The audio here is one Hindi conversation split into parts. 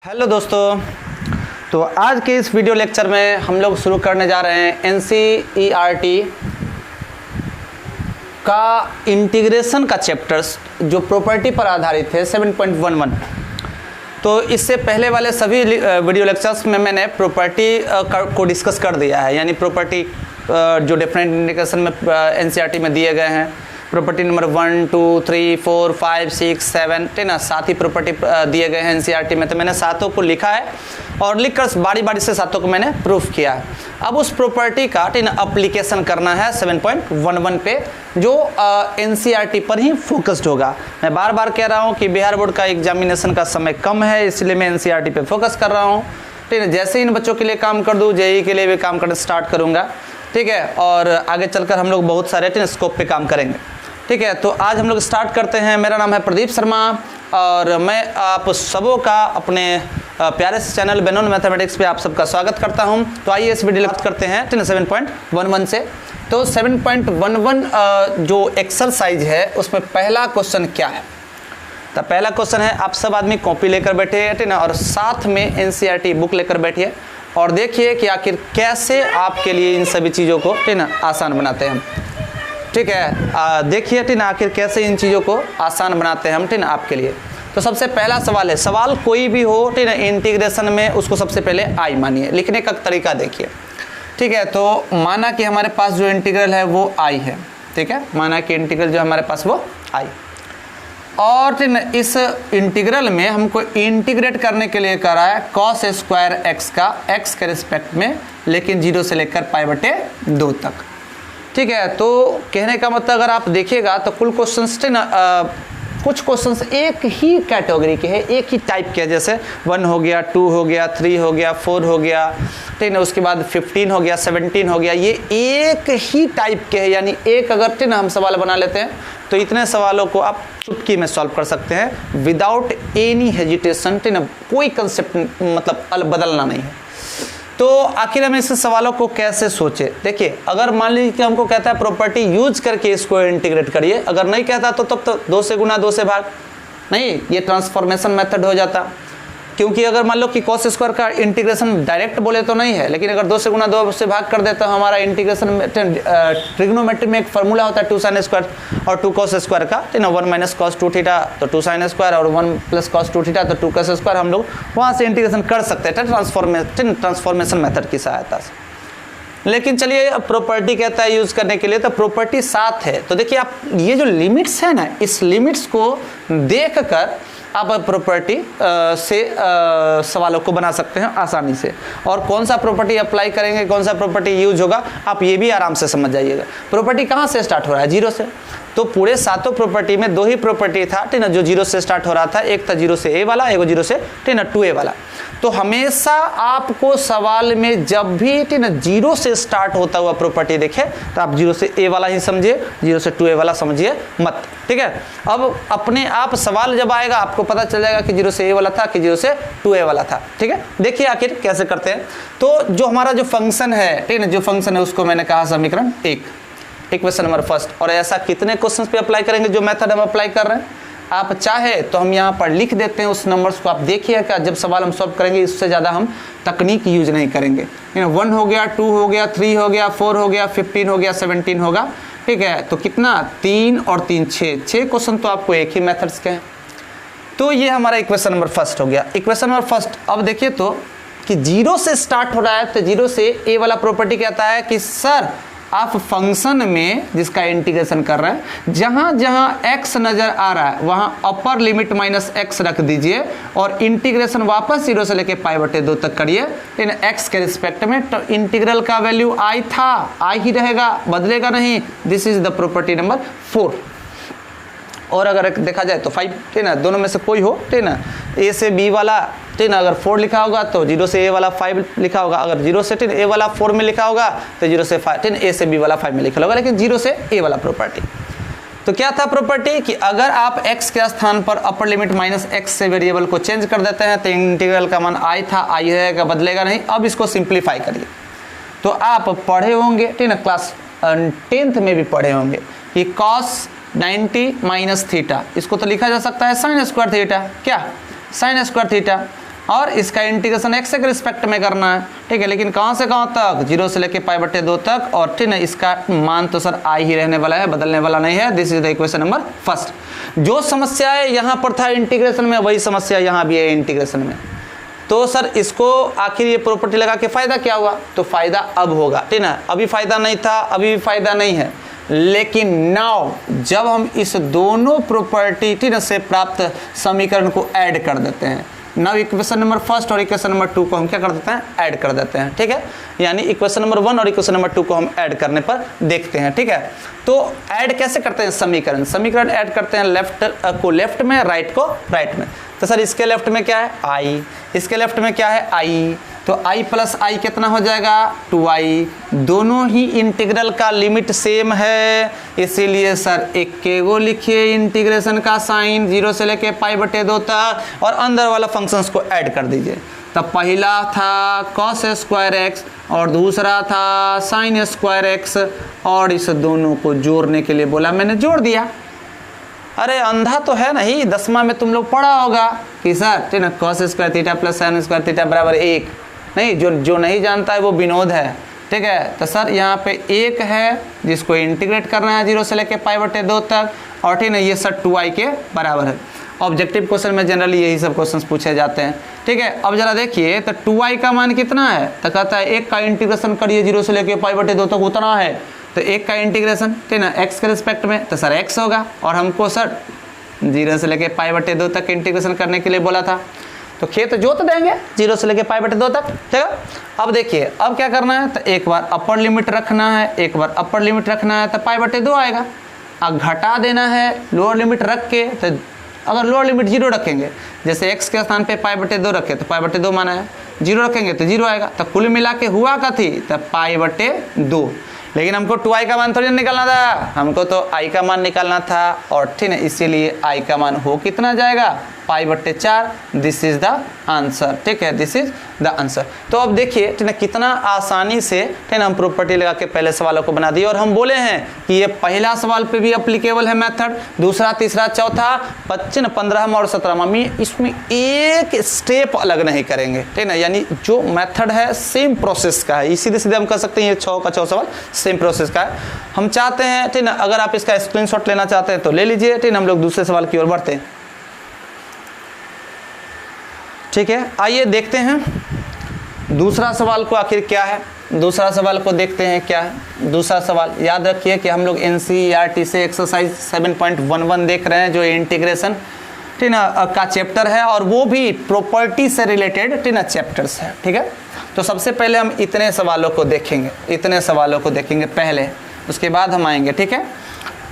हेलो दोस्तों, तो आज के इस वीडियो लेक्चर में हम लोग शुरू करने जा रहे हैं एनसीईआरटी का इंटीग्रेशन का चैप्टर्स जो प्रॉपर्टी पर आधारित है 7.11। तो इससे पहले वाले सभी वीडियो लेक्चर्स में मैंने प्रॉपर्टी को डिस्कस कर दिया है, यानी प्रॉपर्टी जो डिफरेंट इंटीग्रेशन में एनसीईआरटी में दिए गए हैं, प्रॉपर्टी नंबर 1, 2, 3, 4, 5, 6, 7 ठीक ना, 7 ही प्रॉपर्टी दिए गए हैं एनसीईआरटी में। तो मैंने सातों को लिखा है और लिखकर बारी बारी से सातों को मैंने प्रूफ किया है। अब उस प्रॉपर्टी का अप्लीकेशन करना है 7.11 पे, जो एनसीईआरटी पर ही फोकस्ड होगा। मैं बार बार कह रहा हूँ कि बिहार बोर्ड का एग्जामिनेशन का समय कम है, इसलिए मैं एनसीईआरटी पे फोकस कर रहा हूँ। ठीक है, जैसे इन बच्चों के लिए काम कर दूँ, जेईई के लिए भी काम करना स्टार्ट करूँगा। ठीक है, और आगे चलकर हम लोग बहुत सारे स्कोप पे काम करेंगे। ठीक है, तो आज हम लोग स्टार्ट करते हैं। मेरा नाम है प्रदीप शर्मा और मैं आप सबों का अपने प्यारे से चैनल बेनोन मैथमेटिक्स पे आप सबका स्वागत करता हूं। तो आइए इस वीडियो लेक्चर करते हैं 7.11 से। तो 7.11 जो एक्सरसाइज है उसमें पहला क्वेश्चन क्या है? तो पहला क्वेश्चन है, आप सब आदमी कॉपी लेकर बैठे ठीक ना, और साथ में एनसीईआरटी बुक लेकर बैठिए और देखिए कि आखिर कैसे आपके लिए इन सभी चीज़ों को ठीक ना आसान बनाते हैं। ठीक है, देखिए ठीक ना आखिर कैसे इन चीज़ों को आसान बनाते हैं हम ठीक ना आपके लिए। तो सबसे पहला सवाल है, सवाल कोई भी हो ठीक ना इंटीग्रेशन में, उसको सबसे पहले आई मानिए। लिखने का तरीका देखिए। ठीक है, तो माना कि हमारे पास जो इंटीग्रल है वो आई है। ठीक है, माना कि इंटीग्रल जो हमारे पास वो आई, और ठीक ना इस इंटीग्रल में हमको इंटीग्रेट करने के लिए करा है cos स्क्वायर एक्स का एक्स के रिस्पेक्ट में, लेकिन 0 से लेकर π/2 तक। ठीक है, तो कहने का मतलब अगर आप देखिएगा तो कुल क्वेश्चंस थे ना, कुछ क्वेश्चंस एक ही कैटेगरी के हैं, एक ही टाइप के, जैसे 1 हो गया, 2 हो गया, 3 हो गया, 4 हो गया, ठीक है, उसके बाद 15 हो गया, 17 हो गया, ये एक ही टाइप के हैं। यानी एक अगर ठीक ना हम सवाल बना लेते हैं तो इतने सवालों को आप चुटकी में सॉल्व कर सकते हैं विदाउट एनी हेजिटेशन। ठीक ना, कोई कंसेप्ट मतलब बदलना नहीं है। तो आखिर हम इस सवालों को कैसे सोचे? देखिए, अगर मान लीजिए कि हमको कहता है प्रॉपर्टी यूज करके इसको इंटीग्रेट करिए, अगर नहीं कहता तो तब तो 2 से गुना 2 से भाग, नहीं, ये ट्रांसफॉर्मेशन मेथड हो जाता। क्योंकि अगर मान लो कि cos स्क्वायर का इंटीग्रेशन डायरेक्ट बोले तो नहीं है, लेकिन अगर 2 से गुना 2 से भाग कर दे तो हमारा इंटीग्रेशन ट्रिग्नोमेट्री में एक फार्मूला होता है 2 sin स्क्वायर और 2 cos स्क्वायर का, ठीक ना, 1 - cos 2 थीटा तो 2 sin स्क्वायर और 1 + cos 2 थीटा तो 2 cos स्क्वायर। हम लोग वहाँ से इंटीग्रेशन कर सकते हैं ट्रांसफॉर्मेशन मेथड की सहायता से। लेकिन चलिए, प्रॉपर्टी कहता है यूज करने के लिए, तो प्रॉपर्टी 7 है। तो देखिए, आप ये जो लिमिट्स है ना, इस लिमिट्स को देख कर आप प्रॉपर्टी से सवालों को बना सकते हैं आसानी से। और कौन सा प्रॉपर्टी अप्लाई करेंगे, कौन सा प्रॉपर्टी यूज होगा, आप ये भी आराम से समझ जाइएगा। प्रॉपर्टी कहाँ से स्टार्ट हो रहा है? 0 से। तो पूरे सातों प्रॉपर्टी में 2 ही प्रॉपर्टी था ठीक ना जो 0 से स्टार्ट हो रहा था। एक था 0 से ए वाला, एक 0 से ठीक ना 2a वाला। तो हमेशा आपको सवाल में जब भी ठीक ना 0 से स्टार्ट होता हुआ प्रॉपर्टी देखे तो आप 0 से ए वाला ही समझिए, 0 से 2a वाला समझिए मत। ठीक है, अब अपने आप सवाल जब आएगा आपको पता चल जाएगा कि 0 से ए वाला था कि 0 से 2a वाला था। ठीक है, देखिए आखिर कैसे करते हैं। तो जो हमारा जो फंक्शन है ठीक ना, जो फंक्शन है उसको मैंने कहा समीकरण 1, इक्वेशन नंबर फर्स्ट। और ऐसा कितने क्वेश्चन पे अप्लाई करेंगे जो मेथड हम अप्लाई कर रहे हैं? आप चाहे तो हम यहाँ पर लिख देते हैं उस नंबर्स को, आप देखिए क्या जब सवाल हम सॉल्व करेंगे इससे ज़्यादा हम तकनीक यूज नहीं करेंगे। 1 हो गया, 2 हो गया, 3 हो गया, 4 हो गया, 15 हो गया, 17 होगा। ठीक है, तो कितना? 3 और 3 6 क्वेश्चन तो आपको एक ही मेथड्स के हैं। तो ये हमारा इक्वेशन नंबर फर्स्ट हो गया। इक्वेशन नंबर फर्स्ट, अब देखिए तो कि 0 से स्टार्ट हो रहा है, तो 0 से ए वाला प्रॉपर्टी कहता है कि सर आप फंक्शन में जिसका इंटीग्रेशन कर रहे हैं, जहां जहां x नजर आ रहा है वहां अपर लिमिट -x रख दीजिए और इंटीग्रेशन वापस 0 से लेके π/2 तक करिए इन x के रिस्पेक्ट में। तो इंटीग्रल का वैल्यू i था, i ही रहेगा, बदलेगा नहीं। This is the property number 4। और अगर देखा जाए तो 5 ठीक ना, दोनों में से कोई हो ठीक ना, ए से बी वाला ठीक ना, अगर 4 लिखा होगा तो 0 से ए वाला 5 लिखा होगा, अगर 0 से ए वाला 4 में लिखा होगा तो 0 से 5 ठीक ए से बी वाला 5 में लिखा होगा, लेकिन 0 से ए वाला प्रॉपर्टी। तो क्या था प्रॉपर्टी कि अगर आप x के स्थान पर अपर लिमिट -x से वेरिएबल को चेंज कर देते हैं तो इंटीग्रल का मान i था, i रहेगा, बदलेगा नहीं। अब इसको सिंप्लीफाई करिए। तो आप पढ़े होंगे ठीक ना, क्लास 10th में भी पढ़े होंगे कि cos 90 - थीटा, इसको तो लिखा जा सकता है sin स्क्वायर थीटा। क्या? sin square theta. और इसका इंटीग्रेशन x के रिस्पेक्ट में करना है, ठीक है। लेकिन कहाँ से कहाँ तक, 0 से लेके π/2 तक, और ठीक है इसका मान तो सर i ही रहने वाला है, बदलने वाला नहीं है। This is the equation number first. जो समस्या है यहाँ पर था इंटीग्रेशन में, वही समस्या यहाँ भी है इंटीग्रेशन में। तो सर इसको आखिर ये प्रॉपर्टी लगा के फ़ायदा क्या हुआ, तो फ़ायदा अब होगा, ठीक है। अभी फ़ायदा नहीं था, अभी भी फ़ायदा नहीं है, लेकिन नाउ जब हम इस दोनों प्रॉपर्टी ठीक है से प्राप्त समीकरण को ऐड कर देते हैं, नाउ इक्वेशन नंबर फर्स्ट और इक्वेशन नंबर 2 को हम क्या कर देते हैं, ऐड कर देते हैं, ठीक है। यानी इक्वेशन नंबर 1 और इक्वेशन नंबर 2 को हम ऐड करने पर देखते हैं, ठीक है। तो ऐड कैसे करते हैं, समीकरण ऐड करते हैं, लेफ्ट को लेफ्ट में, राइट को राइट में। तो सर इसके लेफ्ट में क्या है i, इसके लेफ्ट में क्या है i, तो i प्लस i कितना हो जाएगा 2i। दोनों ही इंटीग्रल का लिमिट सेम है, इसीलिए सर एक के वो लिखिए इंटीग्रेशन का साइन 0 से लेके π/2 तक, और अंदर वाला फंक्शंस को ऐड कर दीजिए। तब पहला था cos स्क्वायर x और दूसरा था sin स्क्वायर x, और इस दोनों को जोड़ने के लिए बोला, मैंने जोड़ दिया। अरे अंधा तो है नहीं, 10वां में तुम लोग पढ़ा होगा कि सर ठीक है cos square theta plus sin square theta बराबर 1। नहीं, जो नहीं जानता है वो विनोद है, ठीक है। तो सर यहाँ पे 1 है जिसको इंटीग्रेट करना है 0 से लेके π/2 तक, और ठीक है ये सर 2i के बराबर है। ऑब्जेक्टिव क्वेश्चन में जनरली यही सब क्वेश्चंस पूछे जाते हैं, ठीक है। अब जरा देखिए तो 2i का मान कितना है, तो कहता है 1 का इंटीग्रेशन करिए 0 से लेके π/2 तक, उतना है। तो 1 का इंटीग्रेशन ठीक है x के रिस्पेक्ट में, तो सर x होगा, और हमको सर 0 से लेके π/2 तक इंटीग्रेशन करने के लिए बोला था, तो खेत जोत देंगे 0 से लेके π/2 तक, ठीक है। अब देखिए अब क्या करना है, तो एक बार अपर लिमिट रखना है, एक बार अपर लिमिट रखना है, तो π/2 आएगा। अब घटा देना है लोअर लिमिट रख के, तो अगर लोअर लिमिट 0 रखेंगे, जैसे x के स्थान पे π/2 रखे तो π/2 माना है, 0 रखेंगे तो 0 आएगा। तो कुल मिला के हुआ का थी तो π/2, लेकिन हमको 2i का मान थोड़ी निकालना था, हमको तो i का मान निकालना था, और ठीक है इसीलिए i का मान हो कितना जाएगा π/4। दिस इज द आंसर, ठीक है, दिस इज द आंसर। तो अब देखिए ठीक है कितना आसानी से ठीक है हम प्रॉपर्टी लगा के पहले सवालों को बना दिए, और हम बोले हैं कि ये पहला सवाल पे भी अप्लीकेबल है मेथड, दूसरा तीसरा चौथा 25 15वां और 17वां में इसमें एक स्टेप अलग नहीं करेंगे, ठीक है ना। यानी जो मेथड है सेम प्रोसेस का है, सीधे सीधे हम कर सकते हैं, ये 6 का 6 सवाल सेम प्रोसेस का है। हम चाहते हैं ठीक है, अगर आप इसका स्क्रीनशॉट लेना चाहते हैं तो ले लीजिए, ठीक है। हम लोग दूसरे सवाल की ओर बढ़ते हैं, ठीक है। आइए देखते हैं दूसरा सवाल को आखिर क्या है, दूसरा सवाल को देखते हैं क्या है। दूसरा सवाल याद रखिए कि हम लोग NCERT से एक्सरसाइज 7.11 देख रहे हैं, जो इंटीग्रेशन ठीक है का चैप्टर है, और वो भी प्रॉपर्टी से रिलेटेड ठीक है चैप्टर्स है, ठीक है। तो सबसे पहले हम इतने सवालों को देखेंगे, इतने सवालों को देखेंगे पहले, उसके बाद हम आएंगे, ठीक है।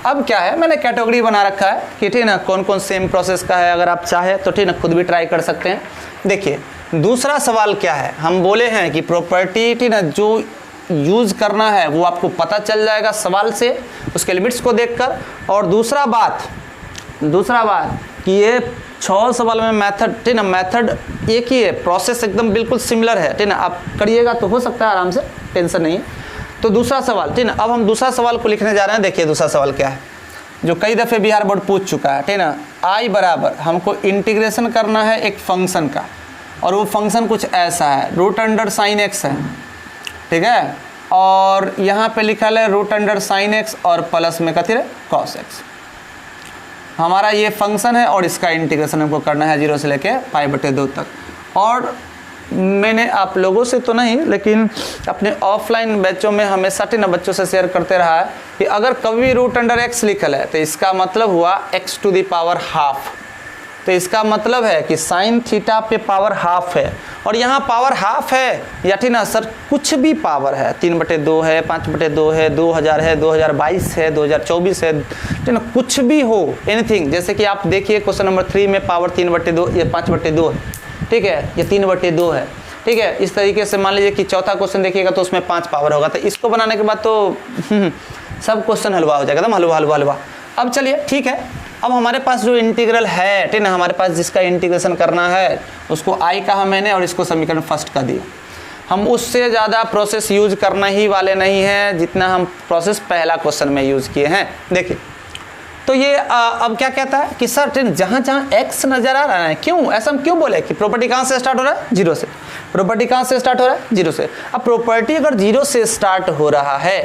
अब क्या है, मैंने कैटेगरी बना रखा है कि ठीक है ना कौन कौन सेम प्रोसेस का है, अगर आप चाहे तो ठीक है खुद भी ट्राई कर सकते हैं। देखिए दूसरा सवाल क्या है, हम बोले हैं कि प्रॉपर्टी ठीक है जो यूज़ करना है वो आपको पता चल जाएगा सवाल से, उसके लिमिट्स को देखकर। और दूसरा बात कि ये 6 सवाल में मेथड ठीक है ना, मेथड एक ही है, प्रोसेस एकदम बिल्कुल सिमिलर है, ठीक है ना। आप करिएगा तो हो सकता है आराम से, टेंशन नहीं है। तो दूसरा सवाल ठीक है ना, अब हम दूसरा सवाल को लिखने जा रहे हैं। देखिए दूसरा सवाल क्या है, जो कई दफ़े बिहार बोर्ड पूछ चुका है, ठीक है ना। i बराबर हमको इंटीग्रेशन करना है एक फंक्शन का, और वो फंक्शन कुछ ऐसा है, √sin x है, ठीक है। और यहाँ पे लिखा है √sin x और प्लस में कथी है cos x। हमारा ये फंक्शन है और इसका इंटीग्रेशन हमको करना है 0 से लेके π/2 तक। और मैंने आप लोगों से तो नहीं, लेकिन अपने ऑफलाइन बैचों में हमेशा ठीक ना बच्चों से शेयर करते रहा है कि अगर कभी √x लिखल है तो इसका मतलब हुआ x⁻²। तो इसका मतलब है कि sin थीटा पे पावर हाफ है, और यहाँ पावर हाफ है या ठीक ना सर कुछ भी पावर है, 3/2 है, 5/2 है, 2000 है, 2022 है, 2024 है, ठीक ना कुछ भी हो, एनीथिंग। जैसे कि आप देखिए क्वेश्चन नंबर 3 में पावर 3/2 या 5/2 है, ठीक है, ये 3/2 है, ठीक है। इस तरीके से मान लीजिए कि चौथा क्वेश्चन देखिएगा तो उसमें 5 पावर होगा, तो इसको बनाने के बाद तो सब क्वेश्चन हलवा हो जाएगा, एकदम हलवा। अब चलिए ठीक है, अब हमारे पास जो इंटीग्रल है ठीक है, हमारे पास जिसका इंटीग्रेशन करना है उसको i कहा मैंने, और इसको समीकरण फर्स्ट का दिया। हम उससे ज़्यादा प्रोसेस यूज करना ही वाले नहीं हैं जितना हम प्रोसेस पहला क्वेश्चन में यूज़ किए हैं। देखिए तो ये अब क्या कहता है कि सर जहाँ जहाँ x नजर आ रहा है, क्यों ऐसा हम क्यों बोले कि प्रॉपर्टी कहाँ से स्टार्ट हो रहा है, 0 से। प्रॉपर्टी कहाँ से स्टार्ट हो रहा है, 0 से। अब प्रॉपर्टी अगर 0 से स्टार्ट हो रहा है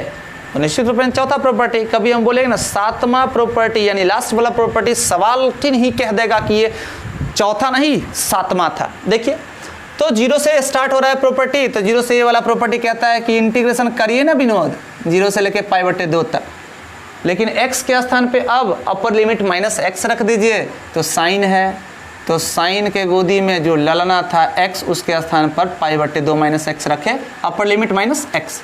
तो निश्चित रूप में चौथा प्रॉपर्टी, कभी हम बोलेंगे ना सातवां प्रॉपर्टी यानी लास्ट वाला प्रॉपर्टी सवाल ही कह देगा कि ये चौथा नहीं सातवां था। देखिए तो 0 से स्टार्ट हो रहा है प्रॉपर्टी, तो 0 से ये वाला प्रॉपर्टी कहता है कि इंटीग्रेशन करिए ना विनोद 0 से लेके π/2 तक, लेकिन x के स्थान पे अब अपर लिमिट -x रख दीजिए तो साइन है, तो साइन के गोदी में जो ललना था x उसके स्थान पर π/2 -x रखे, अपर लिमिट -x।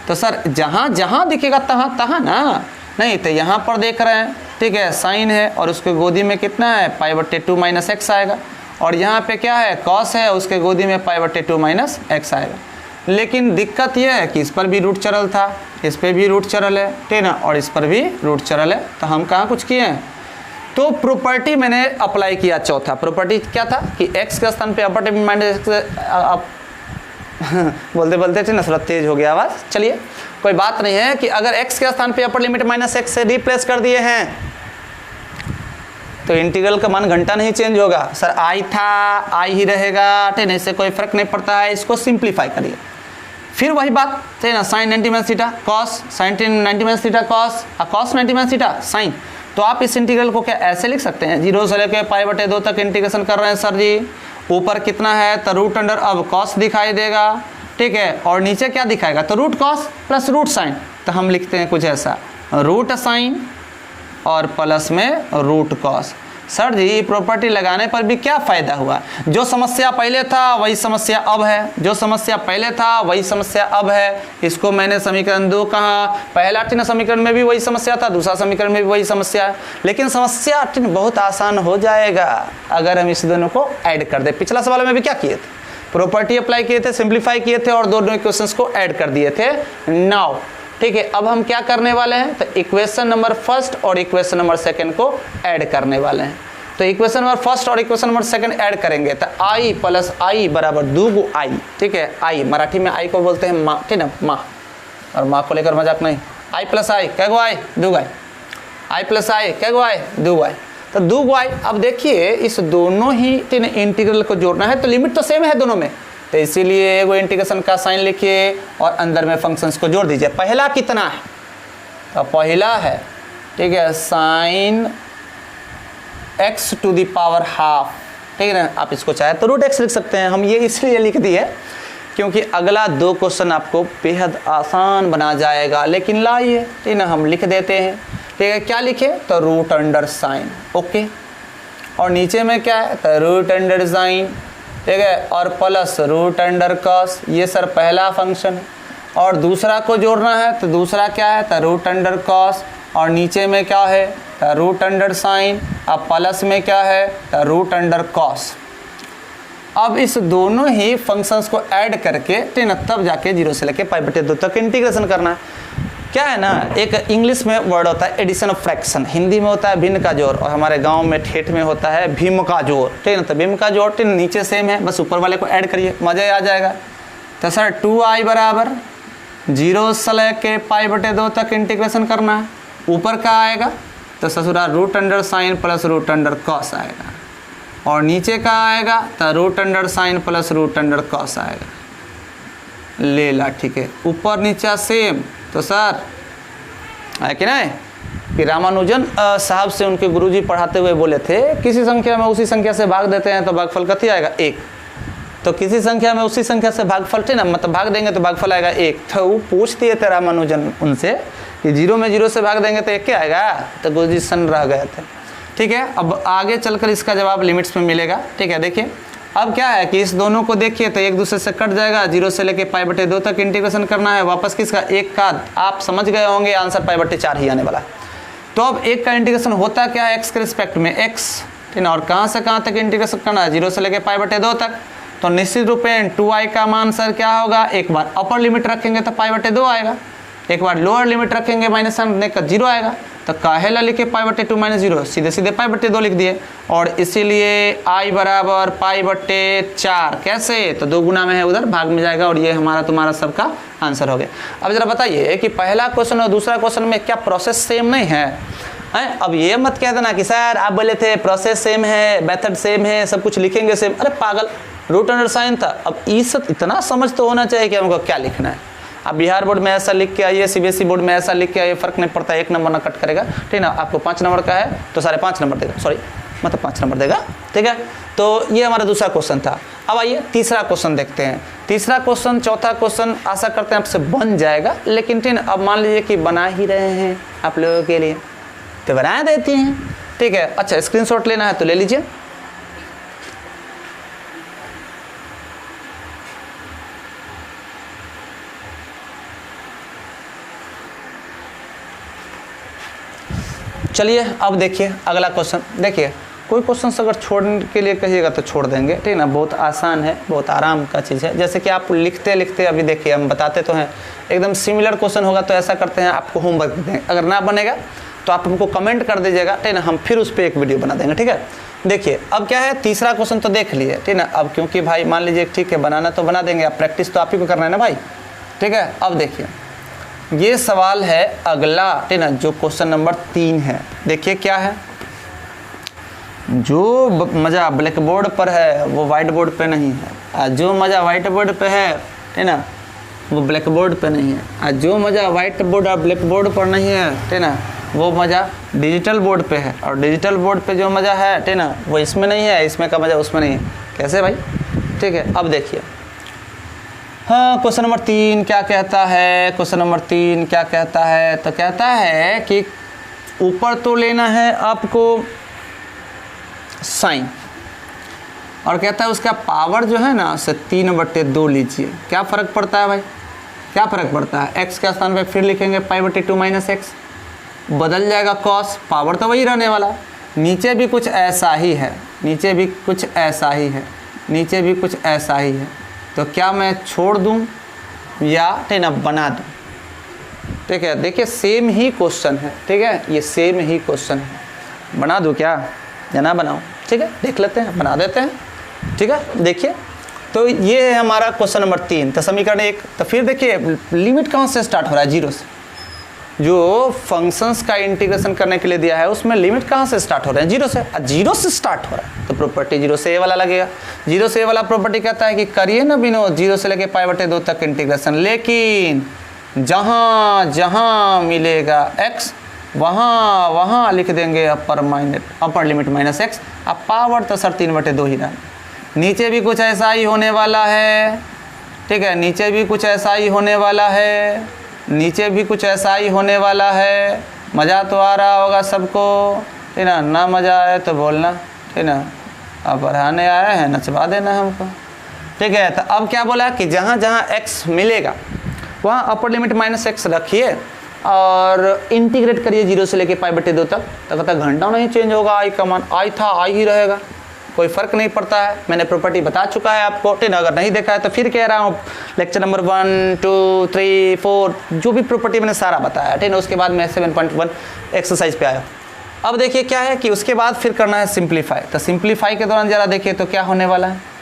तो सर जहाँ जहाँ दिखेगा तहाँ तहाँ ना, नहीं तो यहाँ पर देख रहे हैं, ठीक है, साइन है और उसके गोदी में कितना है π/2 -x आएगा, और यहाँ पे क्या है कॉस है उसके गोदी में π/2 -x आएगा। लेकिन दिक्कत यह है कि इस पर भी रूट चरल था, इस पर भी रूट चरल है, ठीक ना, और इस पर भी रूट चरल है, तो हम कहाँ कुछ किए हैं, तो प्रॉपर्टी मैंने अप्लाई किया। चौथा प्रॉपर्टी क्या था कि x के स्थान पे अपर लिमिट बोलते बोलते ना थोड़ा तेज हो गया आवाज़, चलिए कोई बात नहीं है कि अगर x के स्थान पे अपर लिमिट -x से रिप्लेस कर दिए हैं तो इंटीग्रल का मान घंटा नहीं चेंज होगा। सर आई था आई ही रहेगा, ठीक है, इससे कोई फर्क नहीं पड़ता है, इसको सिंप्लीफाई करिए। फिर वही बात थे ना, sine 90 - theta cos, sine 90 - theta cos, cos 90 - theta sine. तो आप इस इंटीग्रल को क्या ऐसे लिख सकते हैं, 0 से लेकर π/2 तक इंटीग्रेशन कर रहे हैं सर जी, ऊपर कितना है तो रूट अंडर अब कॉस दिखाई देगा, ठीक है, और नीचे क्या दिखाएगा तो root cos plus root sine. तो हम लिखते हैं कुछ ऐसा, रूट साइन और प्लस में रूट कॉस। सर जी प्रॉपर्टी लगाने पर भी क्या फ़ायदा हुआ, जो समस्या पहले था वही समस्या अब है, जो समस्या पहले था वही समस्या अब है। इसको मैंने समीकरण 2 कहा, पहला तीन समीकरण में भी वही समस्या था, दूसरा समीकरण में भी वही समस्या है, लेकिन समस्या बहुत आसान हो जाएगा अगर हम इस दोनों को ऐड कर दें। पिछला सवाल में भी क्या किए थे, प्रॉपर्टी अप्लाई किए थे, सिंप्लीफाई किए थे और दोनों इक्वेशंस को ऐड कर दिए थे। नाउ ठीक है, अब हम क्या करने वाले हैं तो इक्वेशन नंबर फर्स्ट और इक्वेशन नंबर सेकंड को ऐड करने वाले हैं। तो इक्वेशन नंबर फर्स्ट और इक्वेशन नंबर सेकंड ऐड करेंगे तो i + i बराबर 2 i, ठीक है, i मराठी में i को बोलते हैं माँ, ठीक है, माँ, और माँ को लेकर मजाक नहीं। i + i क्या गो i 2 i, i + i क्या गो i 2 i, तो 2 i। अब देखिए इस दोनों ही इंटीग्रल को जोड़ना है तो लिमिट तो सेम है दोनों में, तो इसीलिए वो इंटीग्रेशन का साइन लिखिए और अंदर में फंक्शंस को जोड़ दीजिए। पहला कितना है तो पहला है, ठीक है, साइन x⁻², ठीक है ना, आप इसको चाहे तो √x लिख सकते हैं। हम ये इसलिए लिख दिए क्योंकि अगला 2 क्वेश्चन आपको बेहद आसान बना जाएगा, लेकिन लाइए, ठीक है ना, हम लिख देते हैं, ठीक है, क्या लिखे तो √sin, ओके, और नीचे में क्या है तो √sin, ठीक है, और प्लस √cos, ये सर पहला फंक्शन है, और दूसरा को जोड़ना है तो दूसरा क्या है तो √cos, और नीचे में क्या है तो √sin, अब प्लस में क्या है तो √cos। अब इस दोनों ही फंक्शंस को ऐड करके तब जाके 0 से लेके π/2 तक इंटीग्रेशन करना है। क्या है ना, एक इंग्लिश में वर्ड होता है एडिशन ऑफ फ्रैक्शन, हिंदी में होता है भिन्न का जोड़, और हमारे गांव में ठेठ में होता है भीम का जोड़, ठीक है ना, तो भीम का जोड़ नीचे सेम है, बस ऊपर वाले को ऐड करिए मज़ा आ जाएगा। तो सर 2i बराबर 0 से लेके π/2 तक इंटीग्रेशन करना है, ऊपर का आएगा तो ससुरा √sin प्लस √cos आएगा, और नीचे का आएगा तो √sin प्लस √cos आएगा, ले ला, ठीक है, ऊपर नीचे सेम। तो सर है कि नहीं कि रामानुजन साहब से उनके गुरुजी पढ़ाते हुए बोले थे किसी संख्या में उसी संख्या से भाग देते हैं तो भागफल कथी आएगा 1, तो किसी संख्या में उसी संख्या से भागफल, ठीक ना, मतलब भाग देंगे तो भागफल आएगा 1। तो वो पूछ दिए थे रामानुजन उनसे कि 0 में 0 से भाग देंगे तो 1 क्या आएगा, तो गुरुजी सन रह गए थे। ठीक है, अब आगे चलकर इसका जवाब लिमिट्स में मिलेगा। ठीक है, देखिए अब क्या है कि इस दोनों को देखिए तो एक दूसरे से कट जाएगा, 0 से लेके π/2 तक इंटीग्रेशन करना है, वापस किसका 1 का, आप समझ गए होंगे आंसर π/4 ही आने वाला। तो अब 1 का इंटीग्रेशन होता क्या है x के रिस्पेक्ट में x, ठीक है, और कहाँ से कहाँ तक इंटीग्रेशन करना है 0 से लेके π/2 तक। तो निश्चित रूप में 2i का मान सर क्या होगा, एक बार अपर लिमिट रखेंगे तो π/2 आएगा, एक बार लोअर लिमिट रखेंगे माइनस का 0 आएगा। तो काहेला लिखे π/2 - 0, सीधे सीधे π/2 लिख दिए, और इसीलिए i बराबर π/4 कैसे, तो 2 गुना में है उधर भाग में जाएगा, और ये हमारा तुम्हारा सबका आंसर हो गया। अब जरा बताइए कि पहला क्वेश्चन और दूसरा क्वेश्चन में क्या प्रोसेस सेम नहीं है। हैं। अब ये मत कह देना कि सर आप बोले थे प्रोसेस सेम है, मेथड सेम है, सब कुछ लिखेंगे सेम। अरे पागल, रूट अंडर साइन था। अब इस इतना समझ तो होना चाहिए कि हमको क्या लिखना है। आप बिहार बोर्ड में ऐसा लिख के आइए, सीबीएसई बोर्ड में ऐसा लिख के आइए, फर्क नहीं पड़ता, 1 नंबर ना कट करेगा, ठीक है ना। आपको 5 नंबर का है तो 5.5 नंबर देगा, सॉरी मतलब 5 नंबर देगा, ठीक है। तो ये हमारा दूसरा क्वेश्चन था। अब आइए तीसरा क्वेश्चन देखते हैं। तीसरा क्वेश्चन, चौथा क्वेश्चन आशा करते हैं आपसे बन जाएगा, लेकिन ठीक है अब मान लीजिए कि बना ही रहे हैं आप लोगों के लिए तो बना देते हैं, ठीक है। अच्छा स्क्रीनशॉट लेना है तो ले लीजिए। चलिए अब देखिए अगला क्वेश्चन। देखिए कोई क्वेश्चन अगर छोड़ने के लिए कहिएगा तो छोड़ देंगे, ठीक है ना। बहुत आसान है, बहुत आराम का चीज़ है। जैसे कि आप लिखते लिखते अभी देखिए हम बताते तो हैं, एकदम सिमिलर क्वेश्चन होगा तो ऐसा करते हैं आपको होमवर्क देंगे, अगर ना बनेगा तो आप हमको कमेंट कर दीजिएगा, ठीक है ना। हम फिर उस पर एक वीडियो बना देंगे, ठीक है। देखिए अब क्या है, तीसरा क्वेश्चन तो देख लिए, ठीक है ना। अब क्योंकि भाई मान लीजिए ठीक है बनाना तो बना देंगे, अब प्रैक्टिस तो आप ही को करना है ना भाई, ठीक है। अब देखिए ये सवाल है अगला, ठीक है ना, जो क्वेश्चन नंबर 3 है। देखिए क्या है, जो मज़ा ब्लैक बोर्ड पर है वो वाइट बोर्ड पे नहीं है, और जो मज़ा वाइट बोर्ड पे है, ठीक ना, वो ब्लैक बोर्ड पे नहीं है। और जो मज़ा वाइट बोर्ड और ब्लैक बोर्ड पर नहीं है, ठीक ना, वो मज़ा डिजिटल बोर्ड पे है। और डिजिटल बोर्ड पे जो मज़ा है, ठीक ना, वो इसमें नहीं है, इसमें का मज़ा उसमें नहीं है। कैसे भाई, ठीक है। अब देखिए हाँ क्वेश्चन नंबर 3 क्या कहता है, क्वेश्चन नंबर 3 क्या कहता है, तो कहता है कि ऊपर तो लेना है आपको साइन, और कहता है उसका पावर जो है ना से 3/2 लीजिए। क्या फ़र्क पड़ता है भाई, क्या फ़र्क पड़ता है। एक्स के स्थान पे फिर लिखेंगे π/2 - x, बदल जाएगा कॉस, पावर तो वही रहने वाला। नीचे भी कुछ ऐसा ही है, नीचे भी कुछ ऐसा ही है, नीचे भी कुछ ऐसा ही है। तो क्या मैं छोड़ दूं या ठीक ना बना दूं, ठीक है। देखिए सेम ही क्वेश्चन है, ठीक है, ये सेम ही क्वेश्चन है। बना दूं क्या या ना बनाऊं, ठीक है, देख लेते हैं, बना देते हैं, ठीक है। देखिए तो ये है हमारा क्वेश्चन नंबर 3, तो समीकरण 1। तो फिर देखिए लिमिट कहाँ से स्टार्ट हो रहा है, 0 से। जो फंक्शंस का इंटीग्रेशन करने के लिए दिया है उसमें लिमिट कहाँ से स्टार्ट हो रहे हैं, 0 से। 0 से स्टार्ट हो रहा है तो प्रॉपर्टी 0 से ए वाला लगेगा। 0 से ए वाला प्रॉपर्टी कहता है कि करिए ना विनोद 0 से लेके π/2 तक इंटीग्रेशन, लेकिन जहाँ जहाँ मिलेगा x वहाँ वहाँ लिख देंगे अपर लिमिट -x। अब पावर तो सर 3/2 ही रहा। नीचे भी कुछ ऐसा ही होने वाला है, ठीक है, नीचे भी कुछ ऐसा ही होने वाला है, नीचे भी कुछ ऐसा ही होने वाला है। मज़ा तो आ रहा होगा सबको, ठीक ना। ना मज़ा आए तो बोलना, ठीक ना। अब पढ़ाने आए हैं, नचवा देना हमको, ठीक है। तो अब क्या बोला कि जहाँ जहाँ x मिलेगा वहाँ अपर लिमिट -x रखिए और इंटीग्रेट करिए 0 से लेके π/2 तक। तो कहता घंटा नहीं चेंज होगा, आई का मान आई था आई ही रहेगा, कोई फ़र्क नहीं पड़ता है। मैंने प्रॉपर्टी बता चुका है आपको, ठीक है। अगर नहीं देखा है तो फिर कह रहा हूँ, लेक्चर नंबर 1, 2, 3, 4 जो भी प्रॉपर्टी मैंने सारा बताया, ठीक है। उसके बाद मैं 7.1 एक्सरसाइज पे आया। अब देखिए क्या है कि उसके बाद फिर करना है सिंप्लीफाई। तो सिंप्लीफाई के दौरान ज़रा देखिए तो क्या होने वाला है।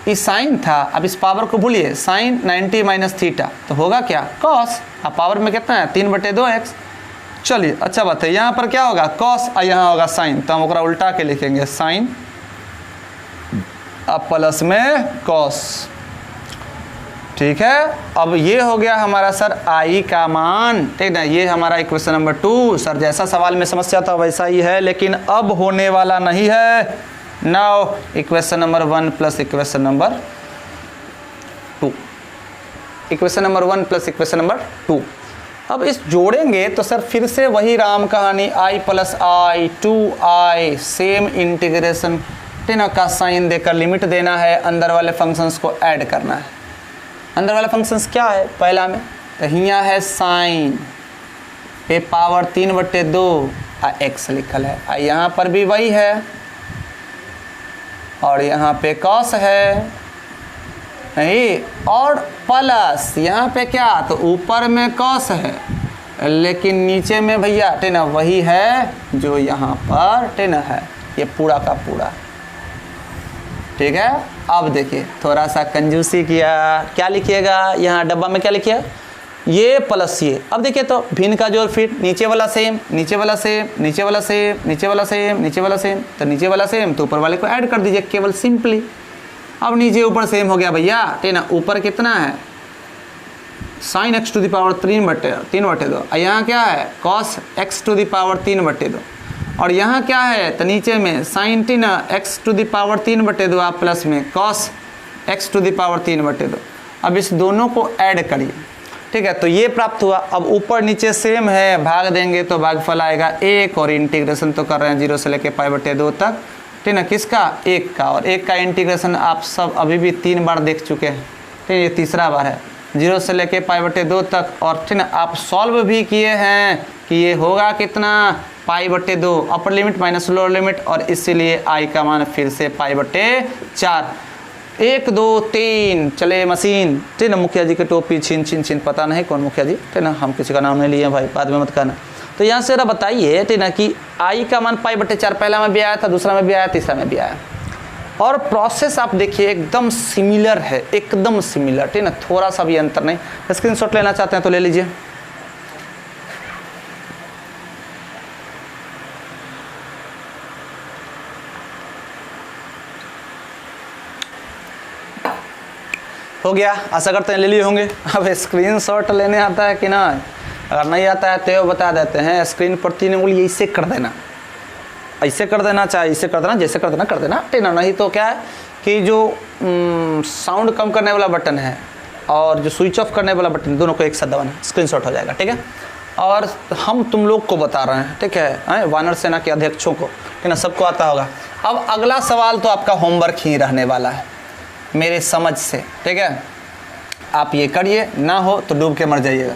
इस साइन था, अब इस पावर को भूलिए, साइन 90 - थीटा तो होगा क्या कॉस। अब पावर में कितना है 3/2x। चलिए अच्छा बात है, यहाँ पर क्या होगा कॉस और यहाँ होगा साइन, तो हम ओकरा उल्टा के लिखेंगे साइन अब प्लस में कॉस, ठीक है। अब ये हो गया हमारा सर आई का मान, ठीक ना। ये हमारा इक्वेशन नंबर 2। सर जैसा सवाल में समस्या था वैसा ही है, लेकिन अब होने वाला नहीं है। Now equation number 1 plus equation number 2, equation number 1 plus equation number 2। अब इस जोड़ेंगे तो सर फिर से वही राम कहानी, i + i 2i same integration, ठीक ना, का साइन देकर लिमिट देना है, अंदर वाले फंक्शंस को ऐड करना है। अंदर वाला फंक्शंस क्या है पहला में, तो यहाँ है साइन पे पावर 3/2 x लिखल है, और यहाँ पर भी वही है, और यहाँ पे कॉस है नहीं, और प्लस यहाँ पे क्या, तो ऊपर में कॉस है लेकिन नीचे में भैया ठीक ना वही है जो यहाँ पर ठीक ना है, ये पूरा का पूरा, ठीक है। अब देखिए थोड़ा सा कंजूसी किया, क्या लिखिएगा यहाँ डब्बा में क्या लिखिए, ये प्लस ये। अब देखिए तो भिन्न का जोड़ फिर नीचे वाला सेम, नीचे वाला सेम, नीचे वाला सेम, नीचे वाला सेम, नीचे वाला सेम, तो नीचे वाला सेम तो ऊपर वाले को ऐड कर दीजिए केवल सिंपली। अब नीचे ऊपर सेम हो गया भैया, ठीक ना। ऊपर कितना है sin x to the power 3/2 और यहाँ क्या है cos x to the power 3/2 और यहाँ क्या है तो नीचे में sin x to the power 3/2 आप प्लस में cos x to the power 3/2। अब इस दोनों को ऐड करिए, ठीक है, तो ये प्राप्त हुआ। अब ऊपर नीचे सेम है, भाग देंगे तो भागफल आएगा 1 और इंटीग्रेशन तो कर रहे हैं 0 से लेके π/2 तक, ठीक ना, किसका 1 का। और 1 का इंटीग्रेशन आप सब अभी भी 3 बार देख चुके हैं, ठीक है, ये तीसरा बार है 0 से लेके π/2 तक। और ठीक ना आप सॉल्व भी किए हैं कि ये होगा कितना π/2 upper limit minus lower limit, और इसीलिए i का मान फिर से π/4। 1 2 3 चले मशीन, ठीक ना। मुखिया जी के टोपी छीन छीन छीन, पता नहीं कौन मुखिया जी, ठीक ना, हम किसी का नाम नहीं लिए भाई, बाद में मत कहना। तो यहाँ से बताइए, ठीक ना, कि i का मान π/4 पहला में भी आया था, दूसरा में भी आया, तीसरा में भी आया। और प्रोसेस आप देखिए एकदम सिमिलर है, एकदम सिमिलर, ठीक ना, थोड़ा सा भी अंतर नहीं। स्क्रीनशॉट लेना चाहते हैं तो ले लीजिए। हो गया, आशा करते हैं ले लिए होंगे। अब स्क्रीनशॉट लेने आता है कि ना, अगर नहीं आता है तो बता देते हैं। स्क्रीन पर 3 उंगली ऐसे कर देना, ऐसे कर देना, चाहे ऐसे कर देना, जैसे कर देना कर देना, ठीक ना। नहीं तो क्या है कि जो साउंड कम करने वाला बटन है और जो स्विच ऑफ करने वाला बटन, दोनों को एक साथ दबाना, स्क्रीनशॉट हो जाएगा, ठीक है। और हम तुम लोग को बता रहे हैं, ठीक है, वानर सेना के अध्यक्षों को, ठीक ना, सबको आता होगा। अब अगला सवाल तो आपका होमवर्क ही रहने वाला है मेरे समझ से, ठीक है। आप ये करिए, ना हो तो डूब के मर जाइएगा,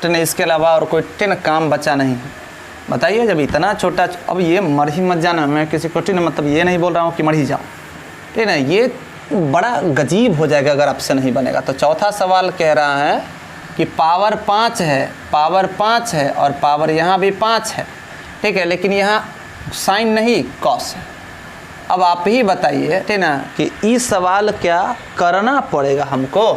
ठीक ना। इसके अलावा और कोई ठीक ना काम बचा नहीं है। बताइए जब इतना छोटा, अब ये मर ही मत जाना, मैं किसी को ठीक ना मतलब ये नहीं बोल रहा हूँ कि मर ही जाओ, ठीक ना, ये बड़ा गजीब हो जाएगा अगर आपसे नहीं बनेगा। तो चौथा सवाल कह रहा है कि पावर 5 है, पावर 5 है और पावर यहाँ भी 5 है, ठीक है, लेकिन यहाँ साइन नहीं कॉस है। अब आप ही बताइए, ठीक ना, कि ये सवाल क्या करना पड़ेगा हमको,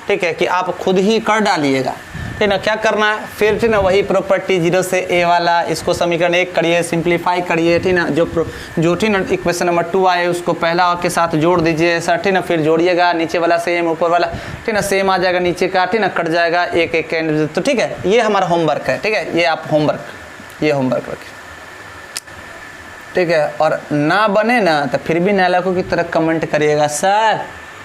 ठीक है, कि आप खुद ही कर डालिएगा, ठीक ना। क्या करना है फिर, ठीक ना, वही प्रॉपर्टी 0 से a वाला, इसको समीकरण 1 करिए, सिंप्लीफाई करिए, ठीक ना। जो ठीक ना इक्वेशन नंबर 2 आए उसको पहला के साथ जोड़ दीजिए ऐसा, ठीक ना। फिर जोड़िएगा, नीचे वाला सेम, ऊपर वाला ठीक ना सेम आ जाएगा, नीचे का ठीक ना कट जाएगा, एक एक कैंडिल। तो ठीक है, ये हमारा होमवर्क है, ठीक है, ये आप होमवर्क, ये होमवर्क रखिए, ठीक है। और ना बने ना तो फिर भी नालायकों की तरह कमेंट करिएगा, सर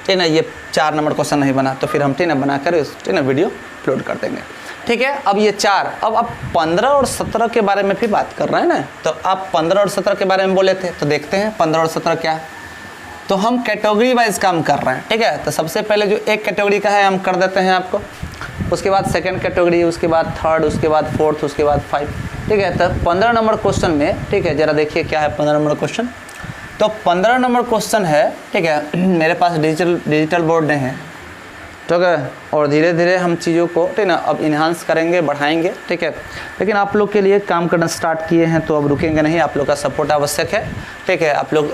ठीक ना ये 4 नंबर क्वेश्चन नहीं बना, तो फिर हम ठीक ना बना कर ठीक ना वीडियो अपलोड कर देंगे, ठीक है। अब ये 4, अब आप 15 और 17 के बारे में भी बात कर रहे हैं ना, तो आप 15 और 17 के बारे में बोले थे, तो देखते हैं 15 और 17 क्या है। तो हम कैटेगरी वाइज काम कर रहे हैं, ठीक है। तो सबसे पहले जो एक कैटेगरी का है हम कर देते हैं आपको, उसके बाद सेकंड कैटेगरी, उसके बाद थर्ड, उसके बाद फोर्थ, उसके बाद 5, ठीक है। तो 15 नंबर क्वेश्चन में, ठीक है, ज़रा देखिए क्या है 15 नंबर क्वेश्चन। तो 15 नंबर क्वेश्चन है, ठीक है, मेरे पास डिजिटल बोर्ड नहीं है, ठीक है, और धीरे धीरे हम चीज़ों को ठीक ना अब इन्हांस करेंगे, बढ़ाएंगे, ठीक है। लेकिन आप लोग के लिए काम करना स्टार्ट किए हैं तो अब रुकेंगे नहीं, आप लोग का सपोर्ट आवश्यक है, ठीक है। आप लोग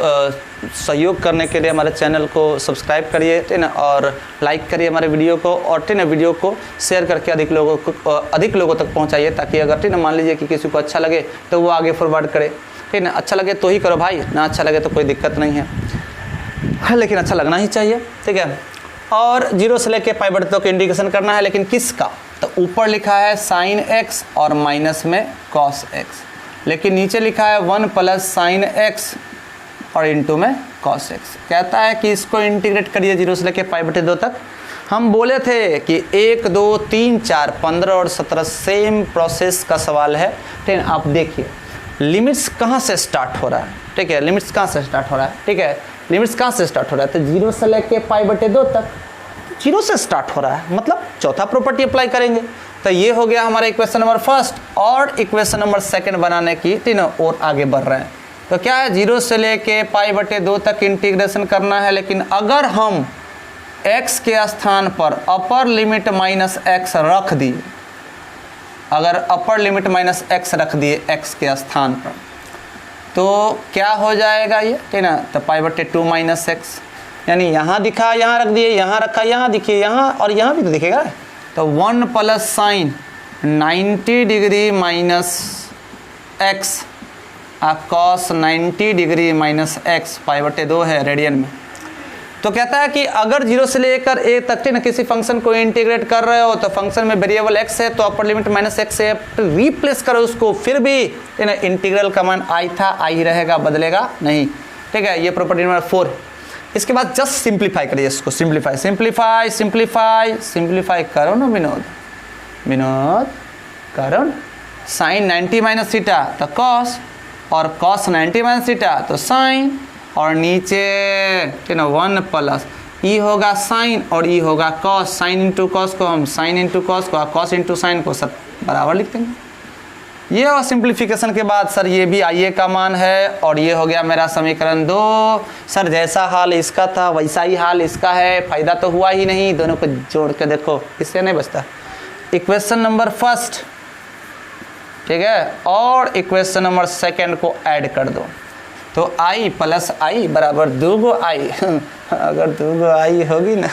सहयोग करने के लिए हमारे चैनल को सब्सक्राइब करिए, ठीक ना, और लाइक करिए हमारे वीडियो को, और ठीक ना वीडियो को शेयर करके अधिक लोगों तक पहुँचाइए, ताकि अगर ठीक ना मान लीजिए कि किसी को अच्छा लगे तो वो आगे फॉरवर्ड करे, ठीक ना। अच्छा लगे तो ही करो भाई, ना अच्छा लगे तो कोई दिक्कत नहीं है, लेकिन अच्छा लगना ही चाहिए, ठीक है। और 0 से लेके π/2 तक इंटीग्रेशन करना है, लेकिन किसका, तो ऊपर लिखा है sin x और माइनस में cos x, लेकिन नीचे लिखा है 1 + sin x और इंटू में cos x। कहता है कि इसको इंटीग्रेट करिए 0 से लेके π/2 तक। हम बोले थे कि 1 2 3 4 15 और 17 सेम प्रोसेस का सवाल है, ठीक है। आप देखिए लिमिट्स कहाँ से स्टार्ट हो रहा है, ठीक है, लिमिट्स कहाँ से स्टार्ट हो रहा है, ठीक है, लिमिट्स कहाँ से स्टार्ट हो रहा है, तो 0 से लेके π/2 तक 0 से स्टार्ट हो रहा है, मतलब चौथा प्रॉपर्टी अप्लाई करेंगे। तो ये हो गया हमारा इक्वेशन नंबर फर्स्ट, और इक्वेशन नंबर सेकंड बनाने की तीनों और आगे बढ़ रहे हैं। तो क्या है, 0 से लेके π/2 तक इंटीग्रेशन करना है, लेकिन अगर हम x के स्थान पर अपर लिमिट माइनस x रख दिए, अगर अपर लिमिट माइनस x रख दिए x के स्थान पर, तो क्या हो जाएगा ये, ठीक ना, तो π/2 - x, यानी यहाँ दिखा यहाँ रख दिए, यहाँ रखा यहाँ दिखिए यहाँ, और यहाँ भी तो दिखेगा, तो 1 plus sine 90 degree minus x cos 90 degree minus x π/2 है रेडियन में। तो कहता है कि अगर 0 से लेकर a तक ना किसी फंक्शन को इंटीग्रेट कर रहे हो तो फंक्शन में वेरिएबल x है तो अपर लिमिट -x से रिप्लेस करो उसको, फिर भी ना इंटीग्रल का मान i था, i रहेगा, बदलेगा नहीं। ठीक है, ये प्रॉपर्टी नंबर 4। इसके बाद जस्ट सिंप्लीफाई करिए इसको, सिंप्लीफाई करो ना विनोद करो ना। साइन 90 माइनस थीटा तो कॉस, और कॉस 90 माइनस थीटा तो साइन, और नीचे 1 प्लस ई होगा साइन और ई होगा कॉस। साइन इंटू कॉस को हम साइन इंटू कॉस को, कॉस इंटू साइन को सब बराबर लिख देंगे। ये और सिंप्लीफिकेशन के बाद सर ये भी आई ए का मान है और ये हो गया मेरा समीकरण 2। सर जैसा हाल इसका था वैसा ही हाल इसका है, फायदा तो हुआ ही नहीं, दोनों को जोड़ के देखो, इससे नहीं बचता। इक्वेशन नंबर फर्स्ट, ठीक है, और इक्वेशन नंबर सेकंड को ऐड कर दो तो i प्लस आई बराबर 2 i। अगर 2 i होगी ना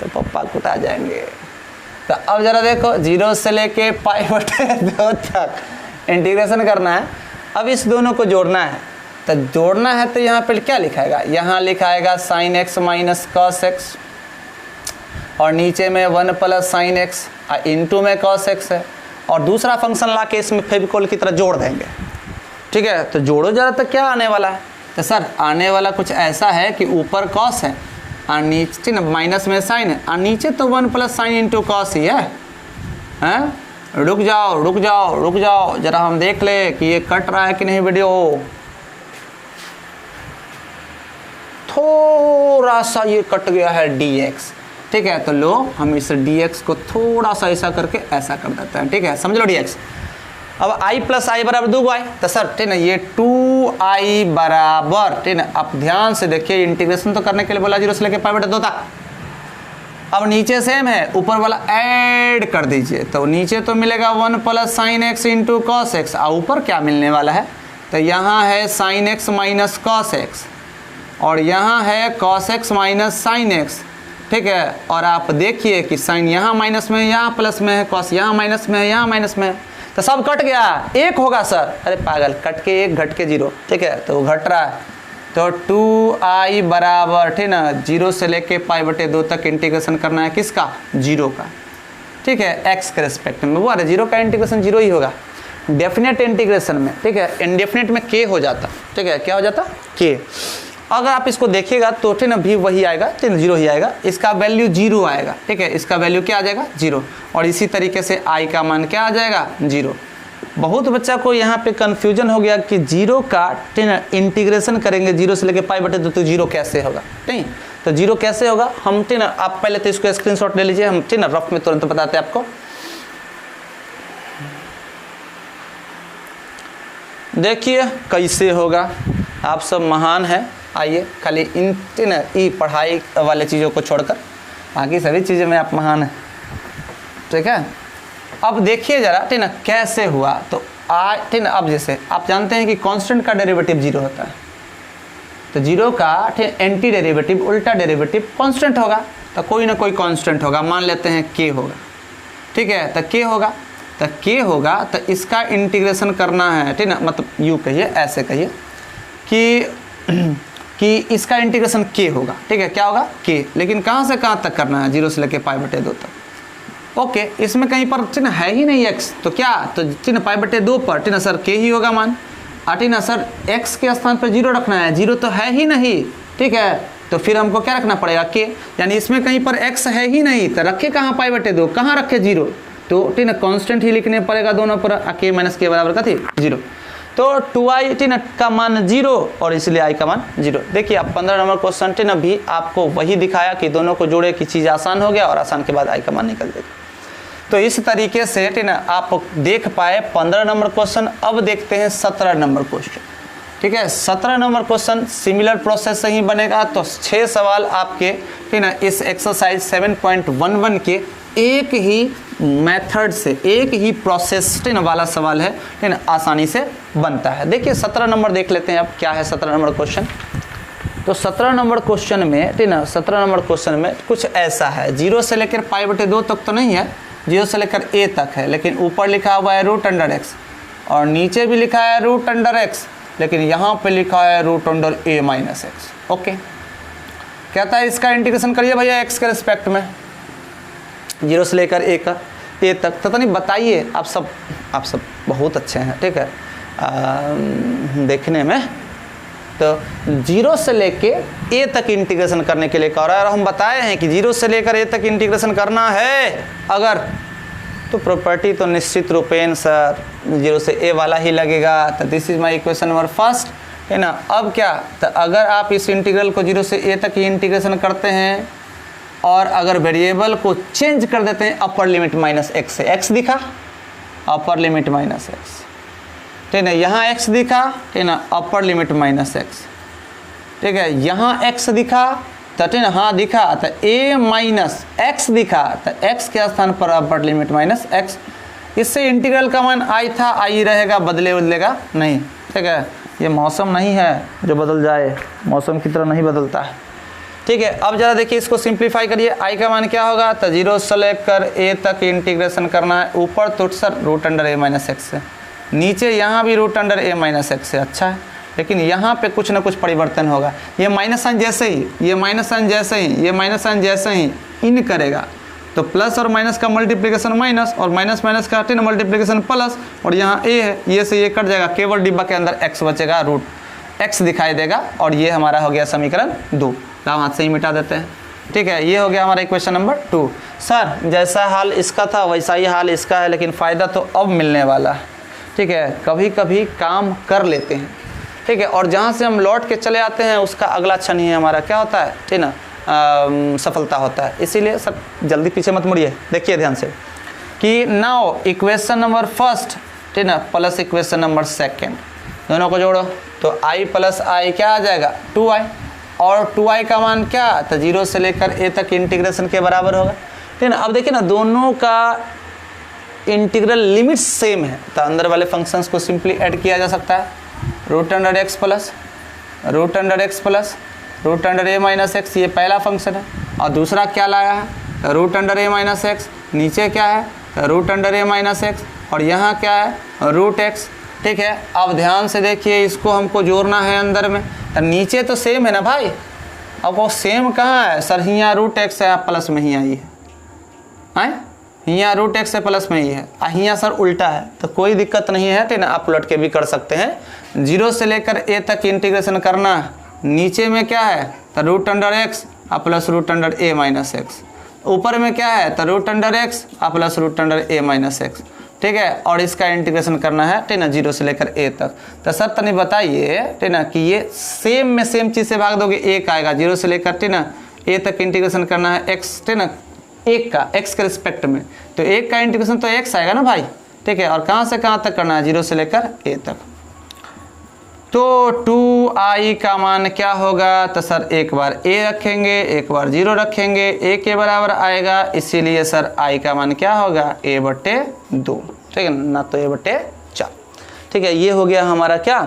तो पप्पा कुटा जाएंगे। तो अब जरा देखो 0 से लेके π/2 तक इंटीग्रेशन करना है। अब इस दोनों को जोड़ना है, तो जोड़ना है तो यहाँ पे क्या लिखाएगा, यहाँ लिखाएगा sine x minus cos x, और नीचे में 1 प्लस साइन एक्स इंटू में कॉस एक्स है, और दूसरा फंक्शन ला के इसमें फेविकोल की तरह जोड़ देंगे। ठीक है, तो जोड़ो जरा, तो क्या आने वाला है, तो सर आने वाला कुछ ऐसा है कि ऊपर कॉस है और नीचे माइनस में साइन है, और नीचे तो 1 प्लस साइन इंटू कॉस ही है। हैं, रुक जाओ जरा हम देख ले कि ये कट रहा है कि नहीं वीडियो। थोड़ा सा ये कट गया है dx। ठीक है, तो लो हम इस dx को थोड़ा सा ऐसा करके ऐसा कर देते हैं। ठीक है, समझ लो dx। अब i प्लस आई बराबर 2i, तो सर ठीक है ये 2i बराबर, ठीक है, अब ध्यान से देखिए इंटीग्रेशन तो करने के लिए बोला 0 से लेकर π/2 तक। अब नीचे सेम है, ऊपर वाला ऐड कर दीजिए, तो नीचे तो मिलेगा 1 plus sine x into cos x, और ऊपर क्या मिलने वाला है, तो यहाँ है sign x minus cos x, और यहाँ है cos x minus sine x. ठीक है, और आप देखिए कि साइन यहाँ माइनस में है, यहाँ प्लस में है, कॉस यहाँ माइनस में है, यहाँ माइनस में है, तो सब कट गया, एक होगा सर। अरे पागल, कट के 1 घट के 0। ठीक है, तो वो घट रहा है, तो 2i बराबर, ठीक ना, 0 से लेके π/2 तक इंटीग्रेशन करना है किसका, 0 का। ठीक है, x के रिस्पेक्ट में, वो अरे 0 का इंटीग्रेशन 0 ही होगा डेफिनेट इंटीग्रेशन में। ठीक है, इनडेफिनेट में k हो जाता। ठीक है, क्या हो जाता, k। अगर आप इसको देखिएगा तो ठीक ना भी वही आएगा, ठीक ना 0 ही आएगा, इसका वैल्यू 0 आएगा। ठीक है, इसका वैल्यू क्या आ जाएगा, 0, और इसी तरीके से i का मान क्या आ जाएगा, 0। बहुत बच्चा को यहाँ पे कंफ्यूजन हो गया कि 0 का ठीक ना इंटीग्रेशन करेंगे 0 से लेके π/2 तो 0 कैसे होगा। नहीं, तो 0 कैसे होगा, हम ठीक ना, आप पहले तो इसको स्क्रीनशॉट ले लीजिए, हम ठीक ना रफ में तुरंत बताते हैं आपको। देखिए कैसे होगा, आप सब महान हैं। आइए, खाली इन ई पढ़ाई वाले चीज़ों को छोड़कर बाकी सभी चीज़ों में आप महान हैं। ठीक है, अब देखिए जरा, ठीक ना कैसे हुआ, तो ठीक ना, अब जैसे आप जानते हैं कि कांस्टेंट का डेरिवेटिव 0 होता है, तो 0 का ठीक एंटी डेरिवेटिव, उल्टा डेरिवेटिव कांस्टेंट होगा, तो कोई ना कोई कांस्टेंट होगा, मान लेते हैं k होगा। ठीक है, तो k होगा, तो इसका इंटीग्रेशन करना है। ठीक ना, मतलब यूँ कहिए, ऐसे कहिए कि इसका इंटीग्रेशन k होगा। ठीक है, क्या होगा, k, लेकिन कहाँ से कहाँ तक करना है, 0 से लेके π/2 तक। ओके, इसमें कहीं पर ठीक ना है ही नहीं x, तो क्या, तो ठीक ना π/2 पर ठीक ना सर k ही होगा मान, ठीक ना सर x के स्थान पर 0 रखना है, 0 तो है ही नहीं। ठीक है, तो फिर हमको क्या रखना पड़ेगा, k, यानी इसमें कहीं पर x है ही नहीं, तो रखे कहाँ π/2, कहाँ रखे 0, तो ठीक ना कांस्टेंट ही लिखने पड़ेगा दोनों पर, k माइनस k बराबर का थी 0, तो 2i ठीक ना का मान 0 और इसलिए i का मान 0। देखिए अब 15 नंबर क्वेश्चन ठीक ना भी आपको वही दिखाया कि दोनों को जोड़े की चीज़ आसान हो गया और आसान के बाद i का मान निकल देगा। तो इस तरीके से ठीक ना आप देख पाए 15 नंबर क्वेश्चन। अब देखते हैं 17 नंबर क्वेश्चन। ठीक है, 17 नंबर क्वेश्चन सिमिलर प्रोसेस से ही बनेगा। तो 6 सवाल आपके ठीक ना इस एक्सरसाइज 7.11 के एक ही मेथड से, एक ही प्रोसेस वाला सवाल है, ठीक है, आसानी से बनता है। देखिए 17 नंबर देख लेते हैं अब क्या है 17 नंबर क्वेश्चन। तो 17 नंबर क्वेश्चन में, ठीक ना, 17 नंबर क्वेश्चन में कुछ ऐसा है, 0 से लेकर π/2 तक तो नहीं है, 0 से लेकर a तक है, लेकिन ऊपर लिखा हुआ है √x और नीचे भी लिखा है √x, लेकिन यहाँ पे लिखा है √a-x। ओके, कहता है इसका इंटीग्रेशन करिए भैया x के रिस्पेक्ट में, 0 से लेकर a तक। तो नहीं बताइए, आप सब बहुत अच्छे हैं, ठीक है, देखने में। तो 0 से लेके a तक इंटीग्रेशन करने के लिए कह रहा है, और हम बताए हैं कि 0 से लेकर a तक इंटीग्रेशन करना है अगर, तो प्रॉपर्टी तो निश्चित रूपेण सर 0 से a वाला ही लगेगा। तो this is my equation number first, है ना। अब क्या, तो अगर आप इस इंटीग्रल को 0 से a तक ही इंटीग्रेशन करते हैं और अगर वेरिएबल को चेंज कर देते हैं अपर लिमिट -x से, x दिखा अपर लिमिट -x, ठीक है, यहाँ x दिखा, ठीक ना, अपर लिमिट -x, ठीक है, यहाँ x दिखा, तो ठीक ना, हाँ दिखा, तो a-x दिखा, तो x के स्थान पर अपर लिमिट -x। इससे इंटीग्रल का मान i था, i रहेगा, बदलेगा नहीं, ठीक है। ये मौसम नहीं है जो बदल जाए, मौसम की तरह नहीं बदलता है, ठीक है। अब जरा देखिए, इसको सिंप्लीफाई करिए, i का मान क्या होगा, तो 0 से लेकर a तक इंटीग्रेशन करना है, ऊपर तो सर √a-x से, नीचे यहाँ भी √a-x से। अच्छा है, लेकिन यहाँ पे कुछ ना कुछ परिवर्तन होगा, ये माइनस साइन जैसे ही, ये माइनस साइन जैसे ही, ये माइनस साइन जैसे ही इन करेगा, तो प्लस और माइनस का मल्टीप्लिकेशन माइनस और माइनस माइनस का मल्टीप्लिकेशन प्लस, और यहाँ a है, ये से ये कट जाएगा, केवल डिब्बा के अंदर x बचेगा, √x दिखाई देगा, और ये हमारा हो गया समीकरण 2। लाओ हाथ से ही मिटा देते हैं, ठीक है। ये हो गया हमारा इक्वेशन नंबर 2। सर जैसा हाल इसका था वैसा ही हाल इसका है, लेकिन फ़ायदा तो अब मिलने वाला है, ठीक है। कभी कभी काम कर लेते हैं, ठीक है, और जहाँ से हम लौट के चले आते हैं उसका अगला क्षण ही हमारा क्या होता है, ठीक ना, सफलता होता है। इसीलिए सब जल्दी पीछे मत मुड़िए, देखिए ध्यान से कि नाउ इक्वेशन नंबर फर्स्ट, ठीक ना, प्लस इक्वेशन नंबर सेकेंड, दोनों को जोड़ो तो i + i क्या आ जाएगा, 2i, और 2i का मान क्या, तो 0 से लेकर a तक इंटीग्रेशन के बराबर होगा, ठीक ना। अब देखिए ना, दोनों का इंटीग्रल लिमिट सेम है, तो अंदर वाले फंक्शंस को सिंपली ऐड किया जा सकता है, √x प्लस √a-x, ये पहला फंक्शन है, और दूसरा क्या लाया है, √a-x, नीचे क्या है, √a-x, और यहाँ क्या है, √x, ठीक है। अब ध्यान से देखिए, इसको हमको जोड़ना है अंदर में, तो नीचे तो सेम है ना भाई, अब वो सेम कहाँ है सर, यहाँ √x है, प्लस में ही आई है, यहाँ √x से प्लस में ही है, यहाँ सर उल्टा है, तो कोई दिक्कत नहीं है, ठीक ना, आप उलट के भी कर सकते हैं। 0 से लेकर a तक इंटीग्रेशन करना, नीचे में क्या है, तो √x प्लस √a-x, ऊपर में क्या है, तो √x प्लस √a-x, ठीक है, और इसका इंटीग्रेशन करना है, ठीक ना, 0 से लेकर a तक। तो सर तनी बताइए, ठीक ना, कि ये सेम में सेम चीज़ से भाग दोगे, 1 आएगा, 0 से लेकर, ठीक ना, a तक इंटीग्रेशन करना है x, ठीक ना, 1 का x के रिस्पेक्ट में, तो 1 का इंटीग्रेशन तो x आएगा ना भाई, ठीक है, और कहाँ से कहाँ तक करना है, 0 से लेकर a तक। तो 2i का मान क्या होगा, तो सर एक बार a रखेंगे, एक बार 0 रखेंगे, a के बराबर आएगा, इसीलिए सर i का मान क्या होगा, a/2, ठीक है ना, तो a/4, ठीक है। ये हो गया हमारा क्या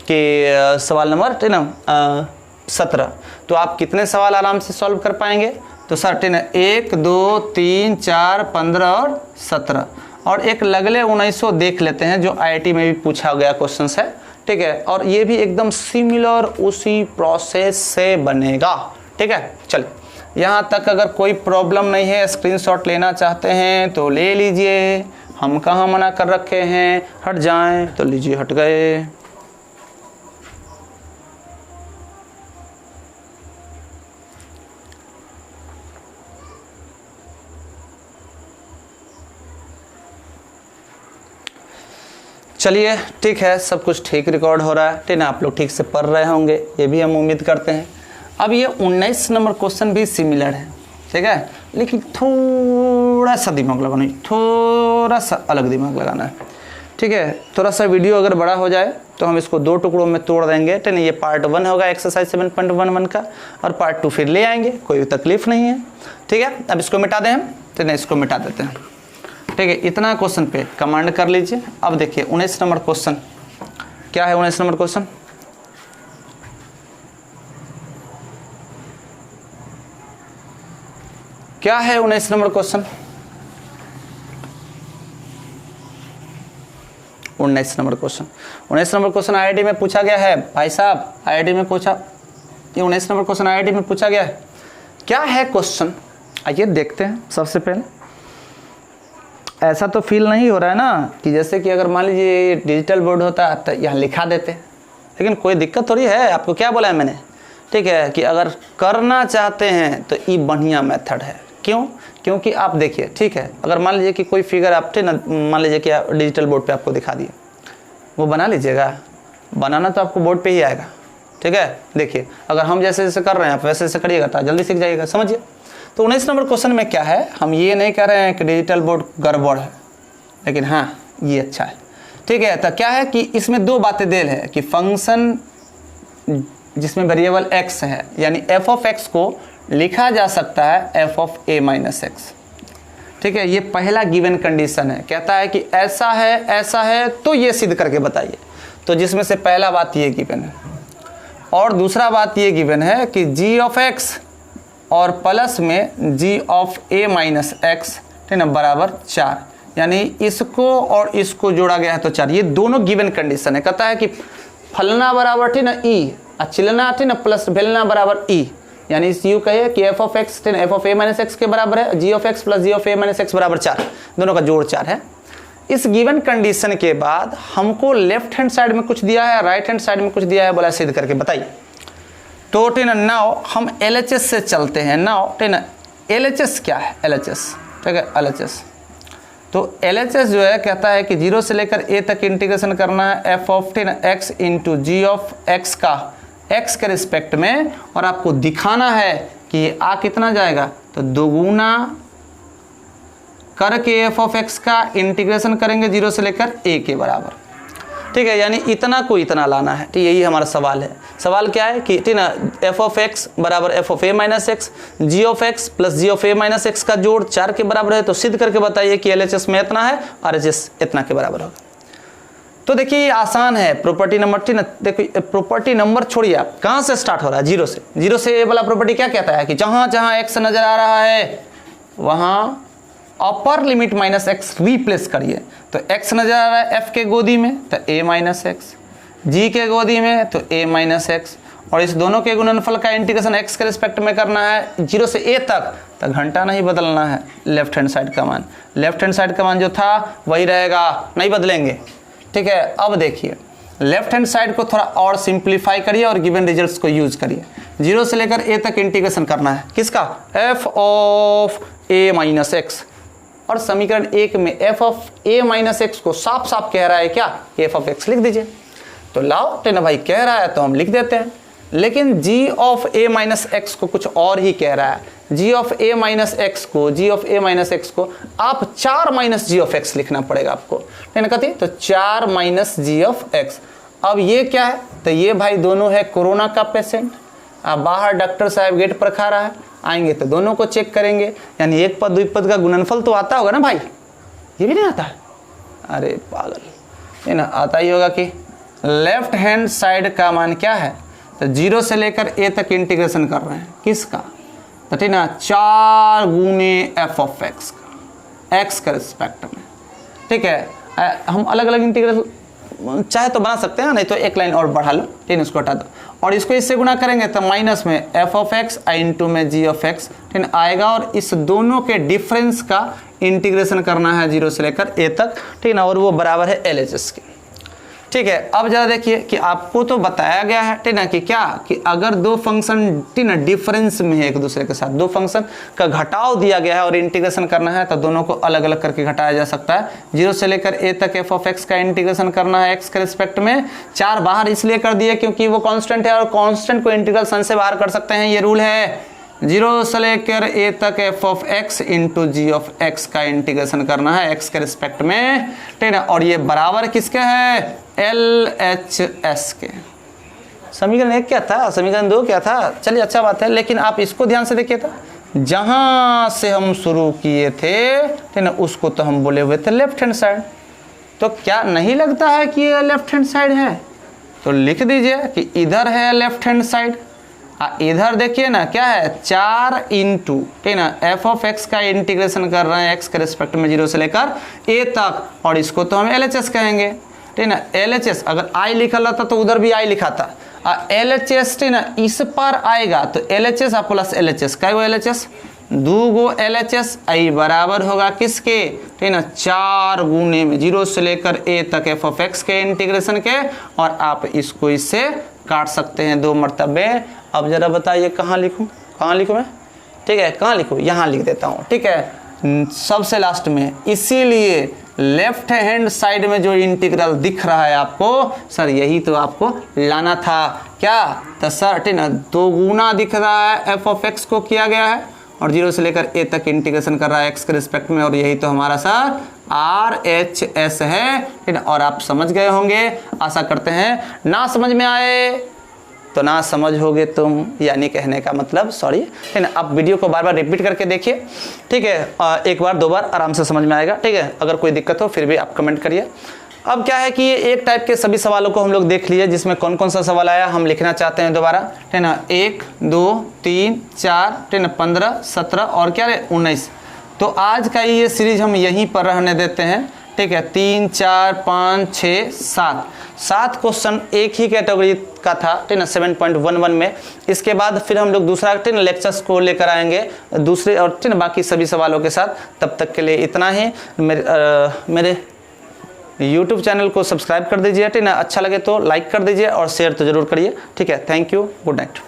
कि सवाल नंबर, ठीक ना, 17। तो आप कितने सवाल आराम से सॉल्व कर पाएंगे, तो सर ठीक है, 1 2 3 4 15 और 17, और एक लगले 1900 देख लेते हैं, जो IIT में भी पूछा गया क्वेश्चन है, ठीक है, और ये भी एकदम सिमिलर उसी प्रोसेस से बनेगा, ठीक है। चलिए, यहाँ तक अगर कोई प्रॉब्लम नहीं है, स्क्रीनशॉट लेना चाहते हैं तो ले लीजिए, हम कहाँ मना कर रखे हैं, हट जाएं तो लीजिए, हट गए। चलिए ठीक है, सब कुछ ठीक रिकॉर्ड हो रहा है, ठीक है, आप लोग ठीक से पढ़ रहे होंगे, ये भी हम उम्मीद करते हैं। अब ये 19 नंबर क्वेश्चन भी सिमिलर है, ठीक है, लेकिन थोड़ा सा दिमाग लगाना है, थोड़ा सा अलग दिमाग लगाना है, ठीक है। थोड़ा सा वीडियो अगर बड़ा हो जाए तो हम इसको 2 टुकड़ों में तोड़ देंगे, ठीक है। ये पार्ट 1 होगा एक्सरसाइज 7.11 का, और पार्ट 2 फिर ले आएंगे, कोई तकलीफ नहीं है, ठीक है। अब इसको मिटा दें हम, ठीक है, इसको मिटा देते हैं, ठीक है। इतना क्वेश्चन पे कमांड कर लीजिए। अब देखिए 19 नंबर क्वेश्चन क्या है, 19 नंबर क्वेश्चन क्या है 19 number question? 19 number question, 19 number question IIT में पूछा गया है भाई साहब, आईआईटी में पूछा, ये 19 नंबर क्वेश्चन आईआईटी में पूछा गया है। क्या है क्वेश्चन, आइए देखते हैं। सबसे पहले ऐसा तो फील नहीं हो रहा है ना कि जैसे कि अगर मान लीजिए डिजिटल बोर्ड होता तो यहाँ लिखा देते, लेकिन कोई दिक्कत थोड़ी है। आपको क्या बोला है मैंने, ठीक है, कि अगर करना चाहते हैं तो ये बढ़िया मेथड है। क्यों? क्योंकि आप देखिए, ठीक है, अगर मान लीजिए कि कोई फिगर आपने ना, मान लीजिए कि डिजिटल बोर्ड पे आपको दिखा दिए, वो बना लीजिएगा। बनाना तो आपको बोर्ड पे ही आएगा, ठीक है। देखिए अगर हम जैसे जैसे कर रहे हैं आप वैसे वैसे करिएगा तो जल्दी सीख जाइएगा, समझिए। तो 19 नंबर क्वेश्चन में क्या है, हम ये नहीं कह रहे हैं कि डिजिटल बोर्ड गड़बड़ है, लेकिन हाँ ये अच्छा है, ठीक है। तो क्या है कि इसमें दो बातें देल है कि फंक्शन जिसमें वेरिएबल x है, यानी f ऑफ x को लिखा जा सकता है f of a minus x, ठीक है। ये पहला गिवन कंडीशन है, कहता है कि ऐसा है तो ये सिद्ध करके बताइए। तो जिसमें से पहला बात ये गिवन है, और दूसरा बात ये गिवन है कि g ऑफ x और प्लस में g of a minus x, ठीक है, बराबर 4, यानी इसको और इसको जोड़ा गया है तो 4। ये दोनों गिवन कंडीशन है। कहता है कि फलना बराबर, ठीक ना, ई, चिलना, ठीक ना, प्लस बेलना बराबर ई, यानी इस यू कहिए कि f ऑफ x, ठीक ना, f of a minus x के बराबर है, g of x plus g of a minus x बराबर 4, दोनों का जोड़ 4 है। इस गिवन कंडीशन के बाद हमको लेफ्ट हैंड साइड में कुछ दिया है, राइट हैंड साइड में कुछ दिया है, बोला सिद्ध करके बताइए। तो ठीक ना, नाउ हम LHS से चलते हैं। नाउ ठीक ना, LHS क्या है, LHS, ठीक है, LHS। तो LHS जो है कहता है कि 0 से लेकर a तक इंटीग्रेशन करना है f ऑफ, ठीक ना, x into g of x का x के रिस्पेक्ट में, और आपको दिखाना है कि आ कितना जाएगा, तो दोगुना करके f ऑफ x का इंटीग्रेशन करेंगे 0 से लेकर a के बराबर, ठीक है। यानी इतना को इतना लाना है, ठीक, यही हमारा सवाल है। सवाल क्या है कि, ठीक ना, f ऑफ x बराबर f of a minus x, g of x plus g of a minus x का जोड़ 4 के बराबर है। तो सिद्ध करके बताइए कि LHS में इतना है, RHS इतना के बराबर होगा। तो देखिए ये आसान है, प्रॉपर्टी नंबर, ठीक ना, देखिए प्रॉपर्टी नंबर छोड़िए, आप कहाँ से स्टार्ट हो रहा है, 0 से। 0 से ये वाला प्रॉपर्टी क्या कहता है कि जहाँ जहाँ x नजर आ रहा है वहाँ अपर लिमिट माइनस एक्स रिप्लेस करिए। तो x नजर आ रहा है f के गोदी में तो a माइनस एक्स, g के गोदी में तो a माइनस एक्स, और इस दोनों के गुणनफल का इंटीग्रेशन x के रिस्पेक्ट में करना है 0 से a तक। तो घंटा नहीं बदलना है, लेफ्ट हैंड साइड का मान, लेफ्ट हैंड साइड का मान जो था वही रहेगा, नहीं बदलेंगे, ठीक है। अब देखिए लेफ्ट हैंड साइड को थोड़ा और सिंप्लीफाई करिए और गिवन रिजल्ट्स को यूज करिए। 0 से लेकर a तक इंटीग्रेशन करना है किसका, f of a minus x, और समीकरण 1 में f of a minus x को साफ साफ कह रहा है क्या, f ऑफ x लिख दीजिए। तो लाओ टेना भाई कह रहा है तो हम लिख देते हैं, लेकिन g of a minus x को कुछ और ही कह रहा है। g of a minus x को आप 4 माइनस g ऑफ x लिखना पड़ेगा आपको, टेना कहती तो 4 माइनस g ऑफ x। अब ये क्या है, तो ये भाई दोनों है कोरोना का पेशेंट, अब बाहर डॉक्टर साहब गेट पर खा रहा है, आएंगे तो दोनों को चेक करेंगे, यानी एक पद द्विपद का गुणनफल तो आता होगा ना भाई, ये भी नहीं आता है, अरे पागल, ये ना आता ही होगा कि लेफ्ट हैंड साइड का मान क्या है, तो 0 से लेकर a तक इंटीग्रेशन कर रहे हैं किसका, तो ठीक ना 4 गुने f ऑफ x का, x के रिस्पेक्ट में, ठीक है। हम अलग अलग इंटीग्रल चाहे तो बना सकते हैं, नहीं तो एक लाइन और बढ़ा लो, ठीक है, इसको हटा दो, और इसको इससे गुणा करेंगे तो माइनस में f ऑफ x इंटू में g ऑफ x, ठीक है, आएगा, और इस दोनों के डिफरेंस का इंटीग्रेशन करना है 0 से लेकर a तक, ठीक है ना, और वो बराबर है LHS के, ठीक है। अब जरा देखिए कि आपको तो बताया गया है, ठीक ना, कि क्या कि अगर दो फंक्शन, ठीक ना, डिफरेंस में है एक दूसरे के साथ, दो फंक्शन का घटाव दिया गया है और इंटीग्रेशन करना है तो दोनों को अलग अलग करके घटाया जा सकता है। 0 से लेकर a तक f ऑफ x का इंटीग्रेशन करना है x के रिस्पेक्ट में, 4 बाहर इसलिए कर दिए क्योंकि वो कांस्टेंट है और कांस्टेंट को इंटीग्रल सन से बाहर कर सकते हैं, ये रूल है। 0 से लेकर a तक f of x into g of x का इंटीग्रेशन करना है x के रिस्पेक्ट में, ठीक है, और ये बराबर किसके है, LHS के। समीकरण 1 क्या था, समीकरण 2 क्या था, चलिए अच्छा बात है, लेकिन आप इसको ध्यान से देखिए, था जहां से हम शुरू किए थे, ठीक है, उसको तो हम बोले हुए थे लेफ्ट हैंड साइड, तो क्या नहीं लगता है कि ये लेफ्ट हैंड साइड है, तो लिख दीजिए कि इधर है लेफ्ट हैंड साइड, इधर देखिए ना क्या है 4 इंटू, ठीक है ना, एफ ऑफ एक्स का इंटीग्रेशन कर रहे हैं एक्स के रिस्पेक्ट में 0 से लेकर ए तक, और इसको तो हम LHS कहेंगे, ठीक है ना। LHS अगर आई लिखा रहता तो उधर भी आई लिखा था, LHS ठीक है ना, इस पर आएगा तो LHS प्लस LHS, क्या वो LHS 2 LHS, आई बराबर होगा किसके, ठीक है ना, 4 गुने में 0 से लेकर ए तक एफ ऑफ एक्स के इंटीग्रेशन के, और आप इसको इससे काट सकते हैं 2 मरतबे। अब जरा बताइए कहाँ लिखूं मैं, ठीक है, कहाँ लिखूं, यहाँ लिख देता हूँ, ठीक है, सबसे लास्ट में। इसीलिए लेफ्ट हैंड साइड में जो इंटीग्रल दिख रहा है आपको, सर यही तो आपको लाना था क्या, तो सर ठीक है ना 2 गुना दिख रहा है एफ ऑफ एक्स को किया गया है, और 0 से लेकर ए तक इंटीग्रेशन कर रहा है एक्स के रिस्पेक्ट में, और यही तो हमारा सर RHS है, ठीक है। और आप समझ गए होंगे, आशा करते हैं। ना समझ में आए तो ना समझ होगे तुम, यानी कहने का मतलब सॉरी, ठीक है। आप वीडियो को बार बार रिपीट करके देखिए, ठीक है, 1 बार 2 बार आराम से समझ में आएगा, ठीक है। अगर कोई दिक्कत हो फिर भी आप कमेंट करिए। अब क्या है कि ये एक टाइप के सभी सवालों को हम लोग देख लिए, जिसमें कौन कौन सा सवाल आया हम लिखना चाहते हैं दोबारा, ठीक है ना, 1 2 3 4, ठीक है ना, 15 17 और क्या है 19। तो आज का ये सीरीज हम यहीं पर रहने देते हैं, ठीक है। 3 4 5 6 7 क्वेश्चन एक ही कैटेगरी का था, ठीक है ना, 7.11 में। इसके बाद फिर हम लोग दूसरा, ठीक है ना, लेक्चर्स को लेकर आएंगे दूसरे, और ठीक है ना बाकी सभी सवालों के साथ। तब तक के लिए इतना ही। मेरे YouTube चैनल को सब्सक्राइब कर दीजिए, ठीक है ना, अच्छा लगे तो लाइक कर दीजिए और शेयर तो जरूर करिए, ठीक है। Thank you, good night.